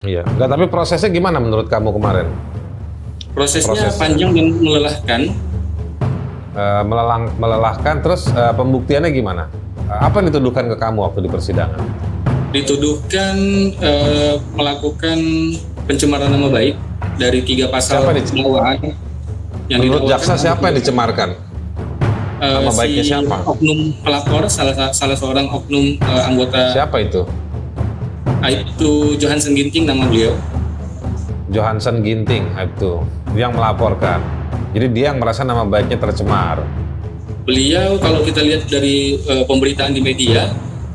Iya. Enggak, tapi prosesnya gimana menurut kamu kemarin? Prosesnya Prosesnya panjang dan melelahkan. melelahkan, terus pembuktiannya gimana? Apa yang dituduhkan ke kamu waktu di persidangan? Dituduhkan melakukan pencemaran nama baik dari 3 Siapa pasal di, dakwaan yang menurut didakwakan jaksa siapa yang dicemarkan? Nama baiknya si siapa? oknum pelapor, salah seorang oknum anggota Siapa itu? Aibtu Johansen Ginting nama beliau. Johansen Ginting itu yang melaporkan. Jadi dia yang merasa nama baiknya tercemar. Beliau kalau kita lihat dari pemberitaan di media,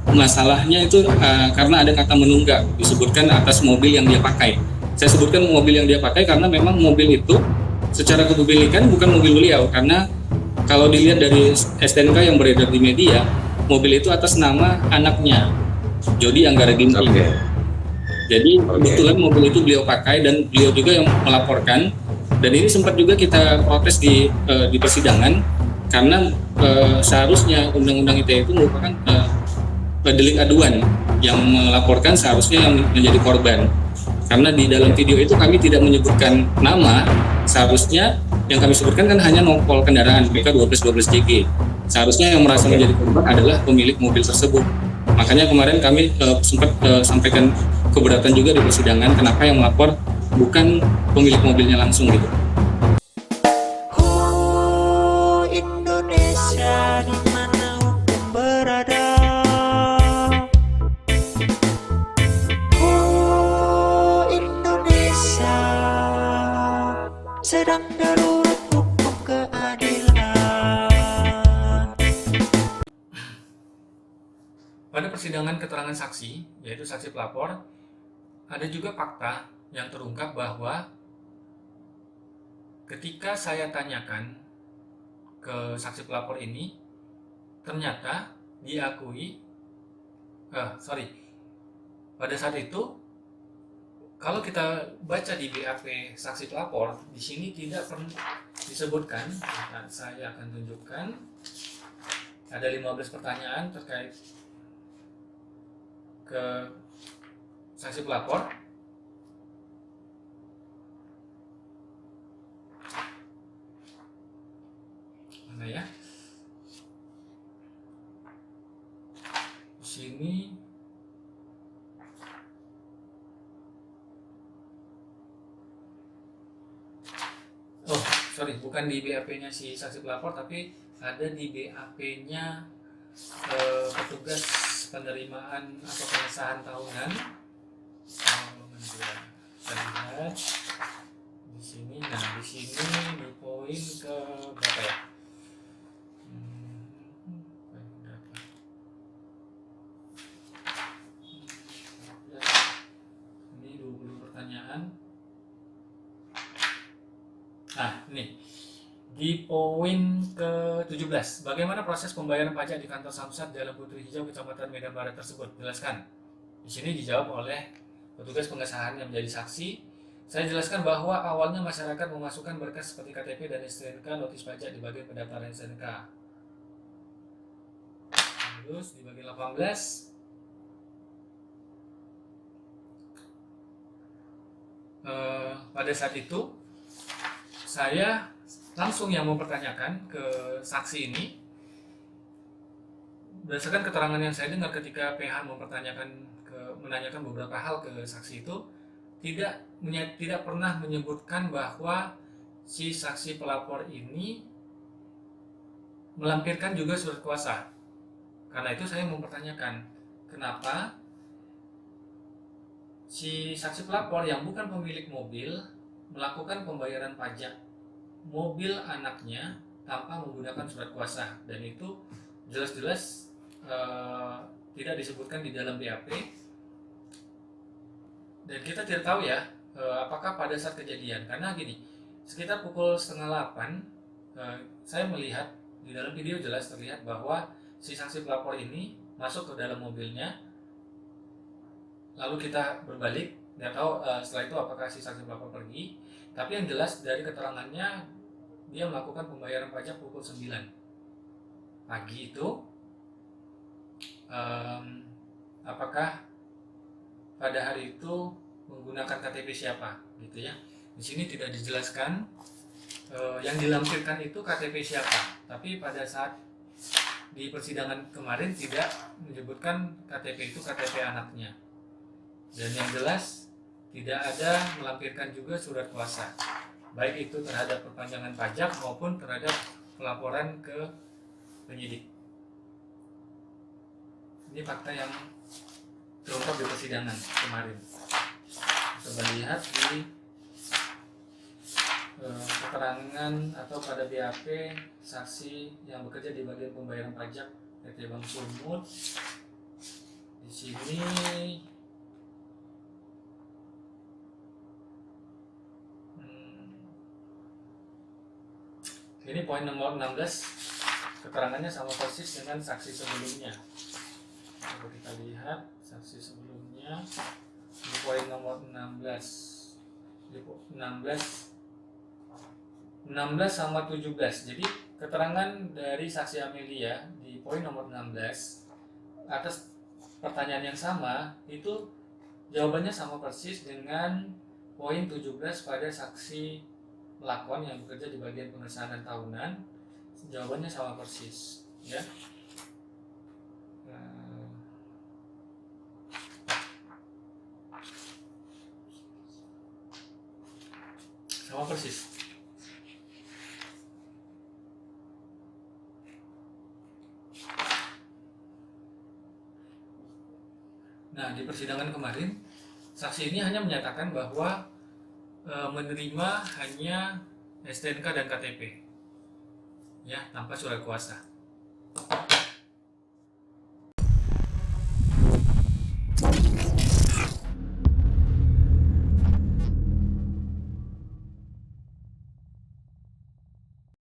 masalahnya itu karena ada kata menunggak disebutkan atas mobil yang dia pakai. Saya sebutkan mobil yang dia pakai karena memang mobil itu secara kepemilikan bukan mobil beliau, karena kalau dilihat dari STNK yang beredar di media, mobil itu atas nama anaknya, Jody Anggara Ginting. Jadi kebetulan mobil itu beliau pakai dan beliau juga yang melaporkan. Dan ini sempat juga kita protes di persidangan karena seharusnya Undang-Undang ITE itu merupakan delik aduan, yang melaporkan seharusnya yang menjadi korban. Karena di dalam video itu kami tidak menyebutkan nama, seharusnya yang kami sebutkan kan hanya nopol kendaraan PK 1212JG. Seharusnya yang merasa menjadi korban adalah pemilik mobil tersebut. Makanya kemarin kami sempat sampaikan keberatan juga di persidangan, kenapa yang melapor bukan pemilik mobilnya langsung gitu. Indonesia di mana hukum berada. Indonesia sedang darurat hukum keadilan. Pada persidangan keterangan saksi, yaitu saksi pelapor, ada juga fakta yang terungkap bahwa ketika saya tanyakan ke saksi pelapor ini, ternyata diakui, pada saat itu kalau kita baca di BAP saksi pelapor, di sini tidak pernah disebutkan. Nah, saya akan tunjukkan ada 15 pertanyaan terkait ke saksi pelapor. Mana ya? Di sini bukan di BAP-nya si saksi pelapor, tapi ada di BAP-nya petugas penerimaan atau pengesahan tahunan. Kita lihat di sini. Nah, di sini di poin ke berapa ya? Ini 20 pertanyaan. Nah, ini di poin ke-17, bagaimana proses pembayaran pajak di kantor Samsat Jalan Putri Hijau, Kecamatan Medan Barat tersebut? Jelaskan. Di sini dijawab oleh petugas pengesahan yang menjadi saksi. Saya jelaskan bahwa awalnya masyarakat memasukkan berkas seperti KTP dan STNK, notis pajak di bagian pendaftaran STNK. Terus di bagian 18, pada saat itu saya langsung yang mempertanyakan ke saksi ini berdasarkan keterangan yang saya dengar ketika PH menanyakan beberapa hal ke saksi itu, tidak pernah menyebutkan bahwa si saksi pelapor ini melampirkan juga surat kuasa. Karena itu saya mempertanyakan kenapa si saksi pelapor yang bukan pemilik mobil melakukan pembayaran pajak mobil anaknya tanpa menggunakan surat kuasa, dan itu jelas-jelas tidak disebutkan di dalam BAP. Dan kita tidak tahu ya apakah pada saat kejadian, karena gini, sekitar pukul 7:30 saya melihat di dalam video jelas terlihat bahwa si saksi pelapor ini masuk ke dalam mobilnya, lalu kita berbalik. Nggak tahu setelah itu apakah si saksi pelapor pergi, tapi yang jelas dari keterangannya dia melakukan pembayaran pajak pukul 9 pagi itu. Apakah pada hari itu menggunakan KTP siapa, gitu ya. Di sini tidak dijelaskan yang dilampirkan itu KTP siapa, tapi pada saat di persidangan kemarin tidak menyebutkan KTP itu KTP anaknya. Dan yang jelas tidak ada melampirkan juga surat kuasa, baik itu terhadap perpanjangan pajak maupun terhadap pelaporan ke penyidik. Ini fakta yang terungkap di persidangan kemarin. Coba lihat di keterangan atau pada BAP saksi yang bekerja di bagian pembayaran pajak PT Bank Sumut. Di sini ini poin nomor 16, keterangannya sama persis dengan saksi sebelumnya. Coba kita lihat saksi sebelumnya di poin nomor 16. Di 16 sama 17. Jadi keterangan dari saksi Amelia di poin nomor 16 atas pertanyaan yang sama itu jawabannya sama persis dengan poin 17 pada saksi pelakon yang bekerja di bagian pengesahan tahunan. Jawabannya sama persis, ya. Sama persis. Nah, di persidangan kemarin, saksi ini hanya menyatakan bahwa menerima hanya STNK dan KTP, ya, tanpa surat kuasa.